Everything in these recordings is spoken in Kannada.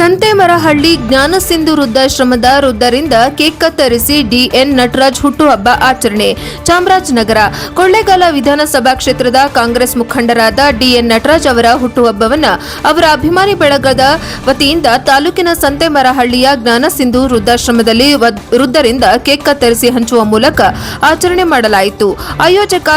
ಸಂತೇಮರಹಳ್ಳಿ ಜ್ಞಾನಸಿಂಧು ವೃದ್ಧಾಶ್ರಮದ ವೃದ್ಧರಿಂದ ಕೇಕ್ ಕತ್ತರಿಸಿ ಡಿಎನ್ ನಟರಾಜ್ ಹುಟ್ಟುಹಬ್ಬ ಆಚರಣೆ. ಚಾಮರಾಜನಗರ ಕೊಳ್ಳೇಗಾಲ ವಿಧಾನಸಭಾ ಕ್ಷೇತ್ರದ ಕಾಂಗ್ರೆಸ್ ಮುಖಂಡರಾದ ಡಿಎನ್ ನಟರಾಜ್ ಅವರ ಹುಟ್ಟುಹಬ್ಬವನ್ನು ಅವರ ಅಭಿಮಾನಿ ಬಳಗದ ವತಿಯಿಂದ ತಾಲೂಕಿನ ಸಂತೇಮರಹಳ್ಳಿಯ ಜ್ಞಾನಸಿಂಧು ವೃದ್ಧಾಶ್ರಮದಲ್ಲಿ ವೃದ್ಧರಿಂದ ಕೇಕ್ ಕತ್ತರಿಸಿ ಹಂಚುವ ಮೂಲಕ ಆಚರಣೆ ಮಾಡಲಾಯಿತು. ಆಯೋಜಕ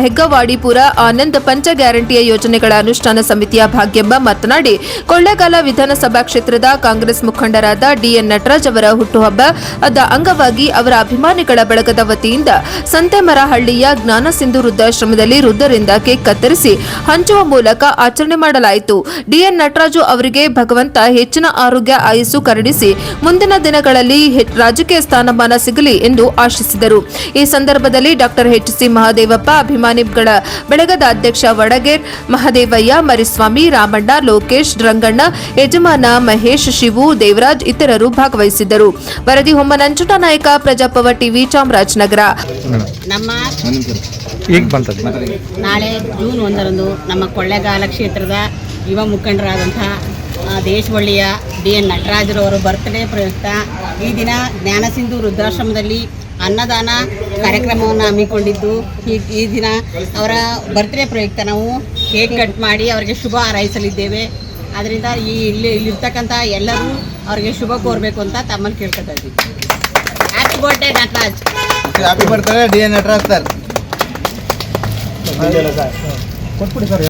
ಹೆಗ್ಗವಾಡಿಪುರ ಆನಂದ್ ಪಂಚ ಗ್ಯಾರಂಟಿಯ ಯೋಜನೆಗಳ ಅನುಷ್ಠಾನ ಸಮಿತಿಯ ಭಾಗ್ಯಂಬ ಮಾತನಾಡಿ, ಕೊಳ್ಳೇಗಾಲ ವಿಧಾನಸಭಾ ಕ್ಷೇತ್ರದ ಕಾಂಗ್ರೆಸ್ ಮುಖಂಡರಾದ ಡಿಎನ್ ನಟರಾಜ್ ಅವರ ಹುಟ್ಟುಹಬ್ಬದ ಅಂಗವಾಗಿ ಅವರ ಅಭಿಮಾನಿಗಳ ಬಳಗದ ವತಿಯಿಂದ ಸಂತೇಮರಹಳ್ಳಿಯ ಜ್ಞಾನಸಿಂಧು ವೃದ್ಧಾಶ್ರಮದಲ್ಲಿ ವೃದ್ಧರಿಂದ ಕೇಕ್ ಕತ್ತರಿಸಿ ಹಂಚುವ ಮೂಲಕ ಆಚರಣೆ ಮಾಡಲಾಯಿತು. ಡಿಎನ್ ನಟರಾಜು ಅವರಿಗೆ ಭಗವಂತ ಹೆಚ್ಚಿನ ಆರೋಗ್ಯ ಆಯುಸ್ಸು ಕರುಣಿಸಿ ಮುಂದಿನ ದಿನಗಳಲ್ಲಿ ರಾಜಕೀಯ ಸ್ಥಾನಮಾನ ಸಿಗಲಿ ಎಂದು ಆಶಿಸಿದರು. ಈ ಸಂದರ್ಭದಲ್ಲಿ ಡಾಕ್ಟರ್ ಎಚ್.ಸಿ. ಮಹದೇವಪ್ಪ, ಅಭಿಮಾನಿಗಳ ಬಳಗದ ಅಧ್ಯಕ್ಷ ವಡಗೇರ್ ಮಹದೇವಯ್ಯ, ಮರಿಸ್ವಾಮಿ, ರಾಮಣ್ಣ, ಲೋಕೇಶ್, ರಂಗಣ್ಣ, ಯಜಮಾನ ಮಹೇಶ್, ಶಿವು, ದೇವರಾಜ್ ಇತರರು ಭಾಗವಹಿಸಿದ್ದರು. ವರದಿ ಹೊಮ್ಮ ನಂಜುಂಡನಾಯಕ, ಪ್ರಜಾಪವ ಟಿವಿ, ಚಾಮರಾಜನಗರ. ನಮ್ಮ ನಾಳೆ ಜೂನ್ 1ರಂದು ನಮ್ಮ ಕೊಳ್ಳೇಗಾಲ ಕ್ಷೇತ್ರದ ಯುವ ಮುಖಂಡರಾದಂತಹ ದೇಶವಳ್ಳಿಯ ಡಿಎನ್ ನಟರಾಜರವರು ಬರ್ತ್ಡೇ ಪ್ರಯುಕ್ತ ಈ ದಿನ ಜ್ಞಾನಸಿಂಧು ವೃದ್ಧಾಶ್ರಮದಲ್ಲಿ ಅನ್ನದಾನ ಕಾರ್ಯಕ್ರಮವನ್ನು ಹಮ್ಮಿಕೊಂಡಿದ್ದು, ಈ ದಿನ ಅವರ ಬರ್ತ್ಡೇ ಪ್ರಯುಕ್ತ ನಾವು ಕೇಕ್ ಕಟ್ ಮಾಡಿ ಅವರಿಗೆ ಶುಭ ಹಾರೈಸಲಿದ್ದೇವೆ. ಅದರಿಂದ ಇಲ್ಲಿರ್ತಕ್ಕಂಥ ಎಲ್ಲರೂ ಅವರಿಗೆ ಶುಭ ಕೋರಬೇಕು ಅಂತ ತಮ್ಮಲ್ಲಿ ಕೇಳ್ಕೊತಾ ಇದ್ದೀವಿ. Happy birthday Nataraj. Happy birthday DN Nataraj sir.